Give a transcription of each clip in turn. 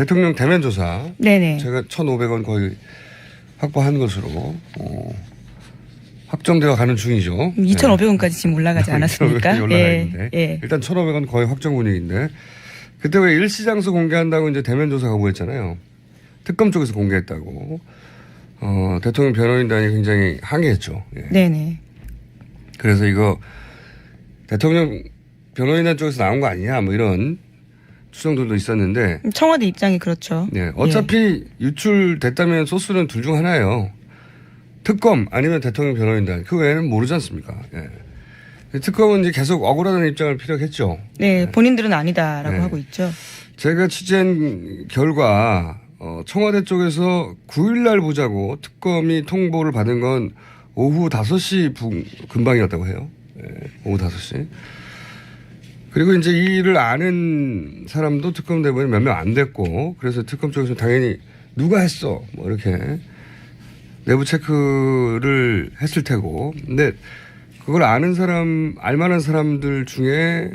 대통령 대면 조사. 네네. 제가 1,500원 거의 확보한 것으로 확정되어 가는 중이죠. 2,500원까지 지금 올라가지 않았습니까? 올라가는데 예. 일단 1,500원 거의 확정 분위기인데 그때 왜 일시장소 공개한다고 이제 대면 조사 거부했잖아요. 특검 쪽에서 공개했다고. 대통령 변호인단이 굉장히 항의했죠. 예. 네네. 그래서 이거 대통령 변호인단 쪽에서 나온 거 아니냐 뭐 이런 추정들도 있었는데 청와대 입장이 그렇죠. 네, 어차피 유출됐다면 소스는 둘 중 하나예요. 특검 아니면 대통령 변호인단 그 외에는 모르지 않습니까? 예. 특검은 이제 계속 억울하다는 입장을 피력했죠. 네, 본인들은 아니다라고 네. 하고 있죠. 제가 취재한 결과 청와대 쪽에서 9일날 보자고 특검이 통보를 받은 건 오후 5시 근방이었다고 해요. 예, 오후 5시. 그리고 이제 이 일을 아는 사람도 특검 대부분 몇 명 안 됐고 그래서 특검 쪽에서 당연히 누가 했어 뭐 이렇게 내부 체크를 했을 테고 근데 그걸 아는 사람 알만한 사람들 중에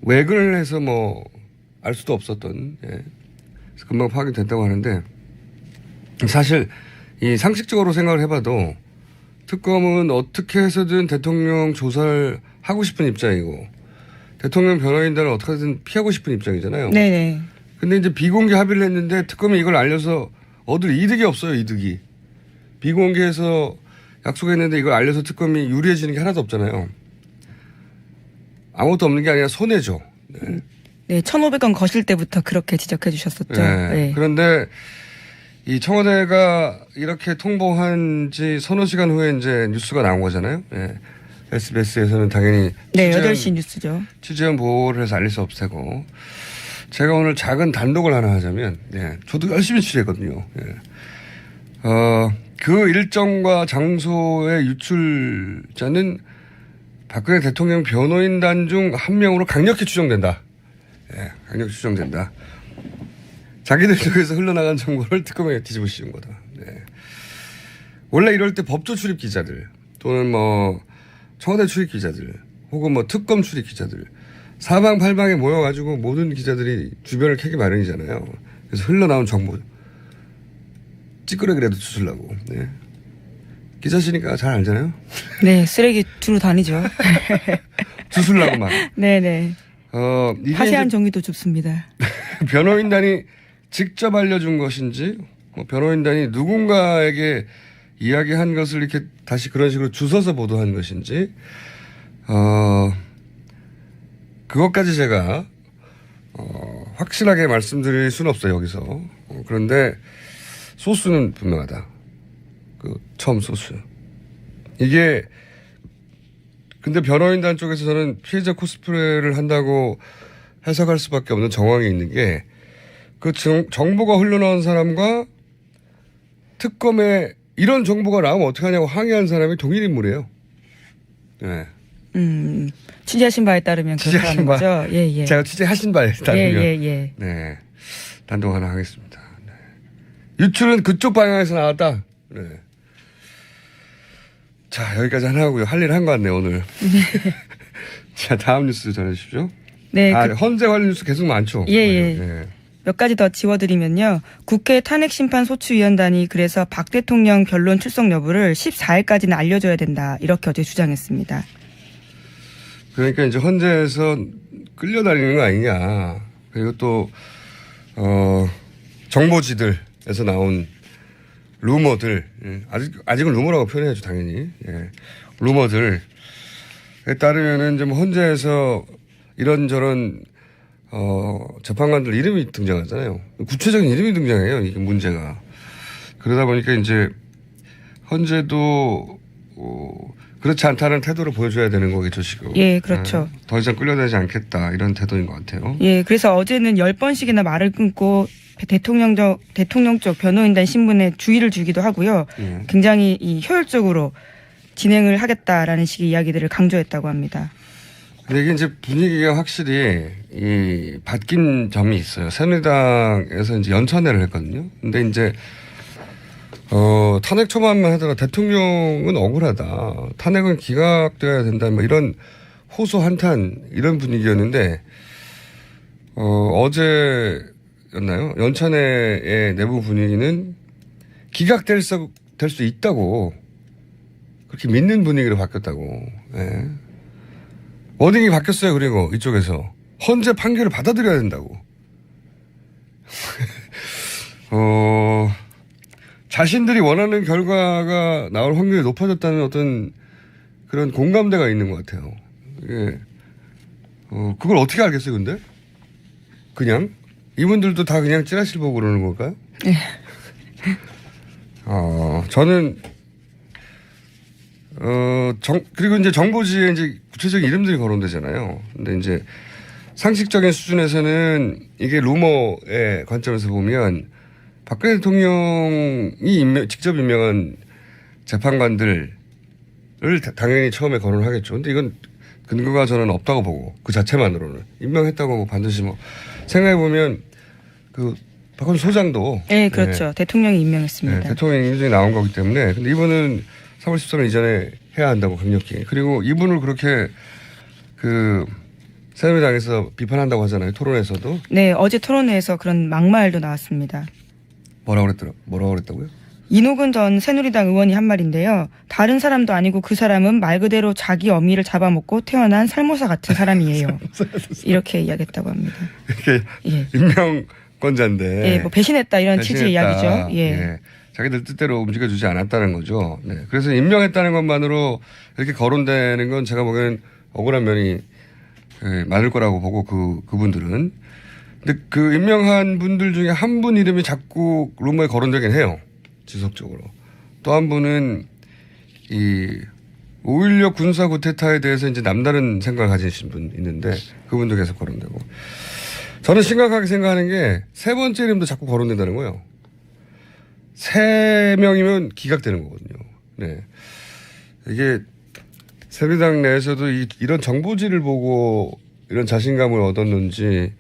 외근을 해서 뭐 알 수도 없었던 예. 그래서 금방 파악이 됐다고 하는데 사실 이 상식적으로 생각을 해봐도 특검은 어떻게 해서든 대통령 조사를 하고 싶은 입장이고 대통령 변호인단을 어떻게든 피하고 싶은 입장이잖아요. 네네. 근데 이제 비공개 합의를 했는데 특검이 이걸 알려서 얻을 이득이 없어요, 이득이. 비공개해서 약속했는데 이걸 알려서 특검이 유리해지는 게 하나도 없잖아요. 아무것도 없는 게 아니라 손해죠. 네. 네, 1,500원 거실 때부터 그렇게 지적해 주셨었죠. 네. 네. 그런데 이 청와대가 이렇게 통보한 지 서너 시간 후에 이제 뉴스가 나온 거잖아요. 네. SBS에서는 당연히 네, 8시 뉴스죠. 취재원 보호를 해서 알릴 수 없을 테고 제가 오늘 작은 단독을 하나 하자면 예, 저도 열심히 취재했거든요. 예. 그 일정과 장소의 유출자는 박근혜 대통령 변호인단 중 한 명으로 강력히 추정된다. 예, 강력히 추정된다. 자기들 쪽에서 흘러나간 정보를 특검에 뒤집어 씌운 거다. 예. 원래 이럴 때 법조 출입 기자들 또는 뭐 청와대 출입 기자들 혹은 뭐 특검 출입 기자들 사방팔방에 모여가지고 모든 기자들이 주변을 캐기 마련이잖아요. 그래서 흘러나온 정보 찌끄러기라도 주술라고. 네. 기자시니까 잘 알잖아요. 네, 쓰레기 주로 다니죠. 주술라고 막. 네네. 이게 화시한 정의도 줍습니다. 변호인단이 직접 알려준 것인지 뭐 변호인단이 누군가에게 이야기한 것을 이렇게 다시 그런 식으로 주워서 보도한 것인지 그것까지 제가 확실하게 말씀드릴 수는 없어요 여기서. 그런데 소스는 분명하다. 그 처음 소스. 이게 근데 변호인단 쪽에서 저는 피해자 코스프레를 한다고 해석할 수밖에 없는 정황이 있는 게 그 정보가 흘러나온 사람과 특검에 이런 정보가 나오면 어떡하냐고 항의한 사람이 동일 인물이에요. 네. 취재하신 바에 따르면 그렇다는 거죠. 예, 예. 제가 취재하신 바에 따르면. 예. 네. 단독 하나 하겠습니다. 네. 유출은 그쪽 방향에서 나왔다. 네. 자, 여기까지 하나 하고요. 할 일 한 것 같네요, 오늘. 자, 다음 뉴스 전해주십시오. 네. 헌재 관련 뉴스 계속 많죠? 예. 네. 몇 가지 더 지워드리면요. 국회 탄핵심판소추위원단이 그래서 박 대통령 변론 출석 여부를 14일까지는 알려줘야 된다. 이렇게 어제 주장했습니다. 그러니까 이제 헌재에서 끌려다니는 거 아니냐. 그리고 또, 정보지들에서 나온 루머들. 아직은 루머라고 표현해야죠, 당연히. 예. 루머들에 따르면은 이제 뭐 헌재에서 이런저런 재판관들 이름이 등장하잖아요. 구체적인 이름이 등장해요. 이게 문제가. 그러다 보니까 이제 헌재도 그렇지 않다는 태도를 보여줘야 되는 거겠죠, 지금. 예, 그렇죠. 더 이상 끌려다니지 않겠다. 이런 태도인 것 같아요. 예, 그래서 어제는 10번씩이나 말을 끊고 대통령 쪽 변호인단 신문에 주의를 주기도 하고요. 굉장히 효율적으로 진행을 하겠다라는 식의 이야기들을 강조했다고 합니다. 근데 이게 이제 분위기가 확실히 바뀐 점이 있어요. 새누리당에서 이제 연천회를 했거든요. 근데 이제 탄핵 초반만 하다가 대통령은 억울하다. 탄핵은 기각돼야 된다. 뭐 이런 호소 한탄 이런 분위기였는데 어제 기각이었나요? 연찬회의 내부 분위기는 기각될 수 있다고 그렇게 믿는 분위기로 바뀌었다고. 예. 워딩이 바뀌었어요. 그리고 이쪽에서 헌재 판결을 받아들여야 된다고. 자신들이 원하는 결과가 나올 확률이 높아졌다는 어떤 그런 공감대가 있는 것 같아요. 예. 그걸 어떻게 알겠어요, 근데? 그냥? 이분들도 다 그냥 찌라시를 보고 그러는 걸까요? 네. 저는, 그리고 이제 정보지에 이제 구체적인 이름들이 거론되잖아요. 근데 이제 상식적인 수준에서는 이게 루머의 관점에서 보면 박근혜 대통령이 직접 임명한 재판관들을 당연히 처음에 거론을 하겠죠. 근데 이건 근거가 저는 없다고 보고 그 자체만으로는 임명했다고 반드시 뭐 생각해보면 그 박원순 소장도 네, 그렇죠. 대통령이 임명했습니다. 네, 대통령 임명이 나온 거기 때문에 근데 이분은 3월 13일 이전에 해야 한다고 강력히 그리고 이분을 그렇게 그 새누리당에서 비판한다고 하잖아요. 토론에서도. 네, 어제 토론회에서 그런 막말도 나왔습니다. 뭐라고 그랬다고요? 이노근 전 새누리당 의원이 한 말인데요. 다른 사람도 아니고 그 사람은 말 그대로 자기 어미를 잡아먹고 태어난 살모사 같은 사람이에요. 이렇게 이야기했다고 합니다. 이게 예. 임명권자인데. 예, 뭐 배신했다 이런 취지의 이야기죠. 예. 예. 자기들 뜻대로 움직여주지 않았다는 거죠. 네. 그래서 임명했다는 것만으로 이렇게 거론되는 건 제가 보기엔 억울한 면이 많을 거라고 보고 그분들은. 근데 그 임명한 분들 중에 한 분 이름이 자꾸 루머에 거론되긴 해요. 지속적으로. 또 한 분은 이 5.16 군사 구테타에 대해서 이제 남다른 생각을 가지신 분 있는데 그분도 계속 거론되고. 저는 심각하게 생각하는 게 세 번째 이름도 자꾸 거론된다는 거예요. 3명이면 기각되는 거거든요. 네. 이게 새누리당 내에서도 이런 정보지를 보고 이런 자신감을 얻었는지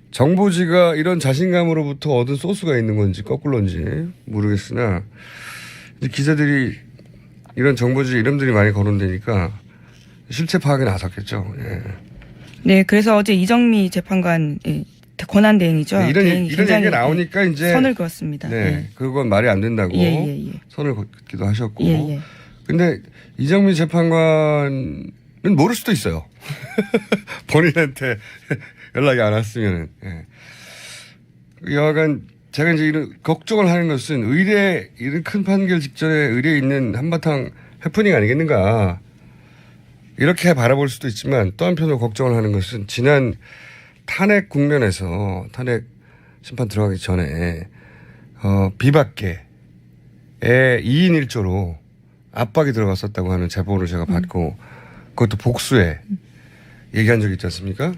정보지가 이런 자신감으로부터 얻은 소스가 있는 건지 거꾸로인지 모르겠으나 이제 기자들이 이런 정보지 이름들이 많이 거론되니까 실체 파악에 나섰겠죠. 예. 네, 그래서 어제 이정미 재판관 권한 대행이죠. 네, 이런 얘기가 나오니까 이제 선을 그었습니다. 네, 예. 그건 말이 안 된다고 선을 긋기도 하셨고. 근데 이정미 재판관은 모를 수도 있어요. 본인한테 연락이 안 왔으면은. 예. 여하간 제가 이제 이런 걱정을 하는 것은 이런 큰 판결 직전에 의뢰에 있는 한바탕 해프닝 아니겠는가. 이렇게 바라볼 수도 있지만 또 한편으로 걱정을 하는 것은 지난 탄핵 국면에서 탄핵 심판 들어가기 전에 비박계에 2인 1조로 압박이 들어갔었다고 하는 제보를 제가 받고 그것도 복수에 얘기한 적이 있지 않습니까?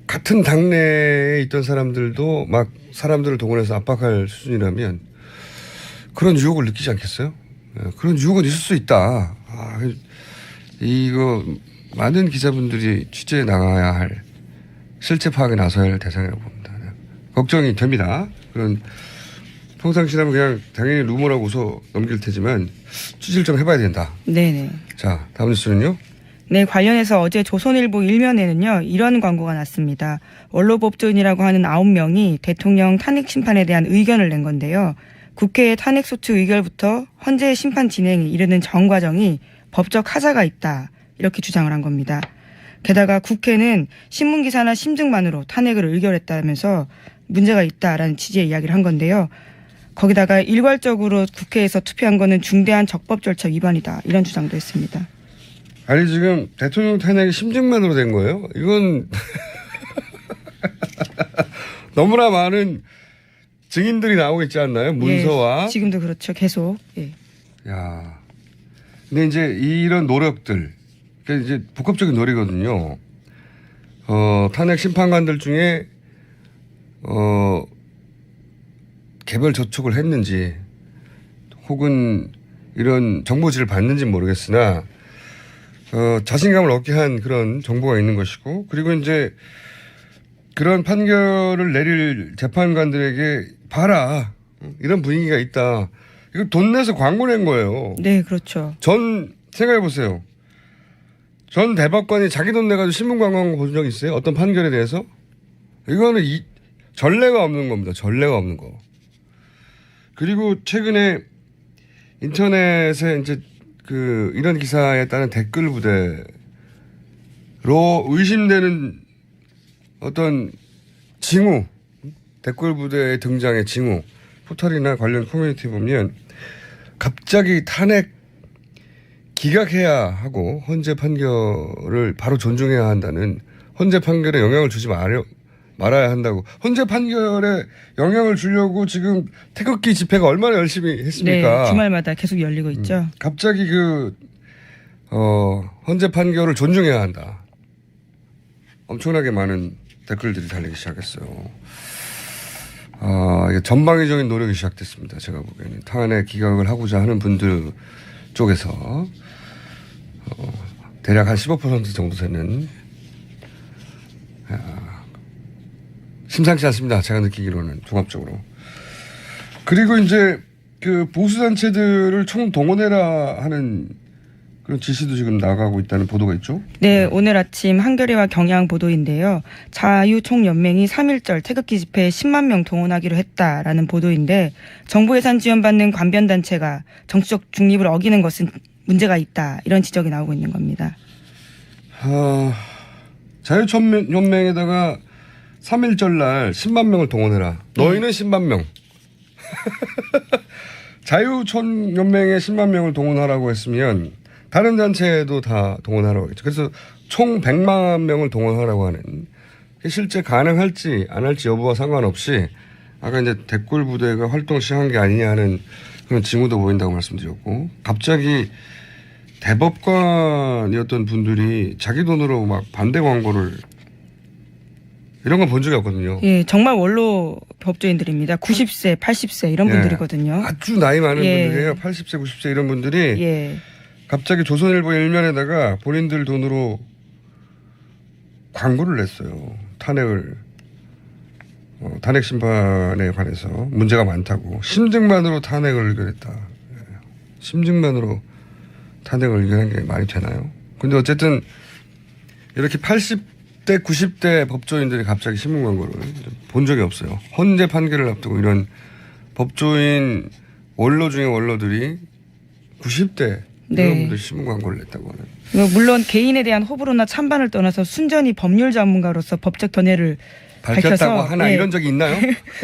같은 당내에 있던 사람들도 막 사람들을 동원해서 압박할 수준이라면 그런 유혹을 느끼지 않겠어요? 그런 유혹은 있을 수 있다. 이거 많은 기자분들이 취재에 나가야 할 실체 파악에 나서야 할 대상이라고 봅니다. 걱정이 됩니다. 그런 평상시라면 그냥 당연히 루머라고 웃어 넘길 테지만 취재를 좀 해봐야 된다. 네네. 자, 다음 뉴스는요? 네, 관련해서 어제 조선일보 일면에는요, 이런 광고가 났습니다. 원로법조인이라고 하는 9명이 대통령 탄핵 심판에 대한 의견을 낸 건데요. 국회의 탄핵소추 의결부터 헌재 심판 진행에 이르는 전 과정이 법적 하자가 있다. 이렇게 주장을 한 겁니다. 게다가 국회는 신문기사나 심증만으로 탄핵을 의결했다면서 문제가 있다라는 취지의 이야기를 한 건데요. 거기다가 일괄적으로 국회에서 투표한 거는 중대한 적법 절차 위반이다. 이런 주장도 했습니다. 아니 지금 대통령 탄핵이 심증만으로 된 거예요? 이건 너무나 많은 증인들이 나오고 있지 않나요? 문서와. 예, 지금도 그렇죠. 계속. 예. 야, 근데 이제 이런 노력들, 그러니까 이제 복합적인 노력이거든요. 탄핵 심판관들 중에 개별 접촉을 했는지 혹은 이런 정보지를 받는지 모르겠으나 자신감을 얻게 한 그런 정보가 있는 것이고 그리고 이제 그런 판결을 내릴 재판관들에게 봐라 이런 분위기가 있다. 이거 돈 내서 광고 낸 거예요. 네, 그렇죠. 생각해 보세요. 전 대법관이 자기 돈 내가지고 신문 광고 본 적 있어요? 어떤 판결에 대해서? 이거는 전례가 없는 겁니다. 전례가 없는 거. 그리고 최근에 인터넷에 이제 그 이런 기사에 따른 댓글 부대로 의심되는 어떤 징후, 댓글 부대의 등장의 징후, 포털이나 관련 커뮤니티 보면 갑자기 탄핵 기각해야 하고 헌재 판결을 바로 존중해야 한다는, 헌재 판결에 영향을 주지 말아야 한다고. 헌재 판결에 영향을 주려고 지금 태극기 집회가 얼마나 열심히 했습니까? 네, 주말마다 계속 열리고 있죠. 갑자기 헌재 판결을 존중해야 한다. 엄청나게 많은 댓글들이 달리기 시작했어요. 이게 전방위적인 노력이 시작됐습니다. 제가 보기에는 탄핵 기각을 하고자 하는 분들 쪽에서 대략 한 15% 정도 되는 심상치 않습니다. 제가 느끼기로는 종합적으로. 그리고 이제 그 보수단체들을 총동원해라 하는 그런 지시도 지금 나가고 있다는 보도가 있죠? 네, 오늘 아침 한겨레와 경향 보도인데요. 자유총연맹이 3.1절 태극기 집회에 10만 명 동원하기로 했다라는 보도인데, 정부 예산 지원받는 관변단체가 정치적 중립을 어기는 것은 문제가 있다, 이런 지적이 나오고 있는 겁니다. 자유총연맹에다가 3.1절 날 10만 명을 동원해라. 너희는 10만 명. 자유총연맹에 10만 명을 동원하라고 했으면 다른 단체도 다 동원하라고 했죠. 그래서 총 100만 명을 동원하라고 하는, 실제 가능할지 안 할지 여부와 상관없이 아까 이제 댓글 부대가 활동 시작한 게 아니냐 하는 그런 징후도 보인다고 말씀드렸고, 갑자기 대법관이었던 분들이 자기 돈으로 막 반대 광고를, 이런 건 본 적이 없거든요. 예, 정말 원로 법조인들입니다. 90세, 80세 이런 분들이거든요. 아주 나이 많은 분들이에요. 80세, 90세 이런 분들이 갑자기 조선일보 일면에다가 본인들 돈으로 광고를 냈어요. 탄핵 심판에 관해서 문제가 많다고. 심증만으로 탄핵을 의결했다. 심증만으로 탄핵을 의결한 게 말이 되나요? 근데 어쨌든 이렇게 80대, 90대 법조인들이 갑자기 신문 광고를 본 적이 없어요. 헌재 판결을 앞두고 이런 법조인 원로 중에 원로들이 90대 이런 분들 신문 광고를 냈다고 하는. 물론 개인에 대한 호불호나 찬반을 떠나서 순전히 법률 전문가로서 법적 견해를 밝혔다고 하나 이런 적이 있나요?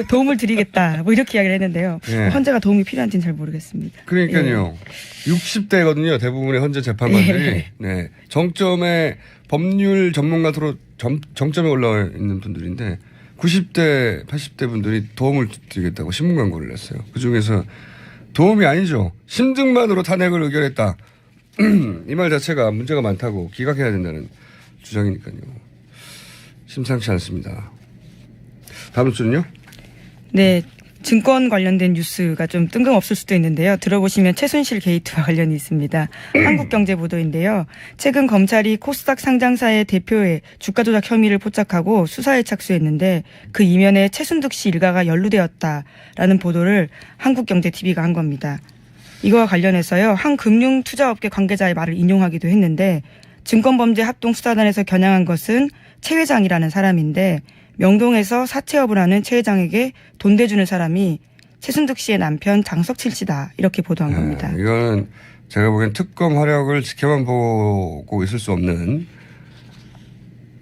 도움을 드리겠다, 뭐 이렇게 이야기를 했는데요. 헌재가 도움이 필요한지는 잘 모르겠습니다. 그러니까요. 60대거든요. 대부분의 헌재 재판관들이. 네. 정점에 법률 전문가로 정점에 올라와 있는 분들인데 90대, 80대 분들이 도움을 드리겠다고 신문 광고를 냈어요. 그중에서 도움이 아니죠. 심증만으로 탄핵을 의결했다. 이 말 자체가 문제가 많다고 기각해야 된다는 주장이니까요. 심상치 않습니다. 다음 주는요? 네. 증권 관련된 뉴스가 좀 뜬금없을 수도 있는데요. 들어보시면 최순실 게이트와 관련이 있습니다. 한국경제 보도인데요. 최근 검찰이 코스닥 상장사의 대표의 주가 조작 혐의를 포착하고 수사에 착수했는데 그 이면에 최순득 씨 일가가 연루되었다라는 보도를 한국경제TV가 한 겁니다. 이거와 관련해서요. 한 금융투자업계 관계자의 말을 인용하기도 했는데, 증권범죄합동수사단에서 겨냥한 것은 최 회장이라는 사람인데, 명동에서 사채업을 하는 최 회장에게 돈 대주는 사람이 최순득 씨의 남편 장석칠 씨다, 이렇게 보도한 겁니다. 이거는 제가 보기엔 특검 화력을 지켜만 보고 있을 수 없는,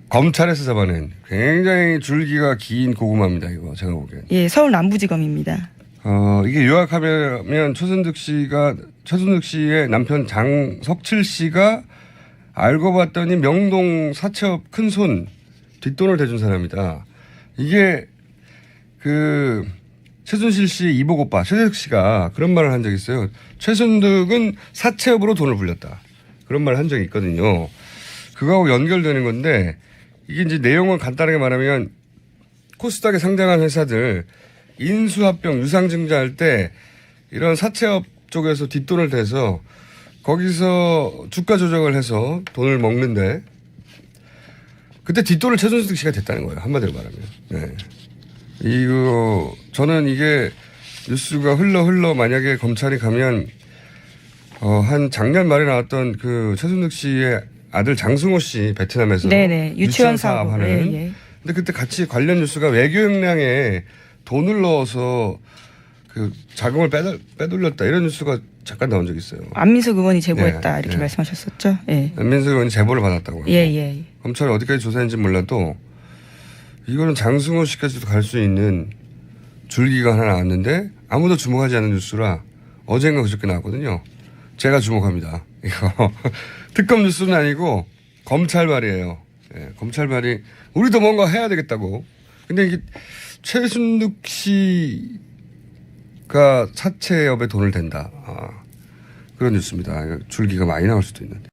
검찰에서 잡아낸 굉장히 줄기가 긴 고구마입니다. 이거 제가 보기엔. 예, 서울 남부지검입니다. 이게 요약하면 최순득 씨의 남편 장석칠 씨가 알고 봤더니 명동 사채업 큰손 뒷돈을 대준 사람이다. 이게 최순실 씨 이복 오빠 최순득 씨가 그런 말을 한 적이 있어요. 최순득은 사채업으로 돈을 불렸다. 그런 말을 한 적이 있거든요. 그거하고 연결되는 건데, 이게 이제 내용을 간단하게 말하면 코스닥에 상장한 회사들 인수합병 유상증자할 때 이런 사채업 쪽에서 뒷돈을 대서 거기서 주가 조작을 해서 돈을 먹는데, 그때 뒷돈을 최순득 씨가 됐다는 거예요. 한마디로 말하면. 네. 저는 이게 뉴스가 흘러 만약에 검찰이 가면, 한 작년 말에 나왔던 그 최순득 씨의 아들 장승호 씨 베트남에서 네네. 유치원 사업하는 근데 그때 같이 관련 뉴스가 외교 역량에 돈을 넣어서 그 자금을 빼돌렸다 이런 뉴스가 잠깐 나온 적이 있어요. 안민석 의원이 제보했다 네, 이렇게 네. 말씀하셨었죠. 예. 안민석 의원이 제보를 받았다고 하고. 예. 검찰이 어디까지 조사했는지 몰라도 이거는 장승호 씨까지도 갈 수 있는 줄기가 하나 나왔는데 아무도 주목하지 않는 뉴스라 어젠가 그저께 나왔거든요. 제가 주목합니다. 이거 특검 뉴스는 아니고 검찰발이에요. 예, 검찰발이 우리도 뭔가 해야 되겠다고. 근데 이게 최순득 씨가 사채업에 돈을 댄다. 그런 뉴스입니다. 줄기가 많이 나올 수도 있는데.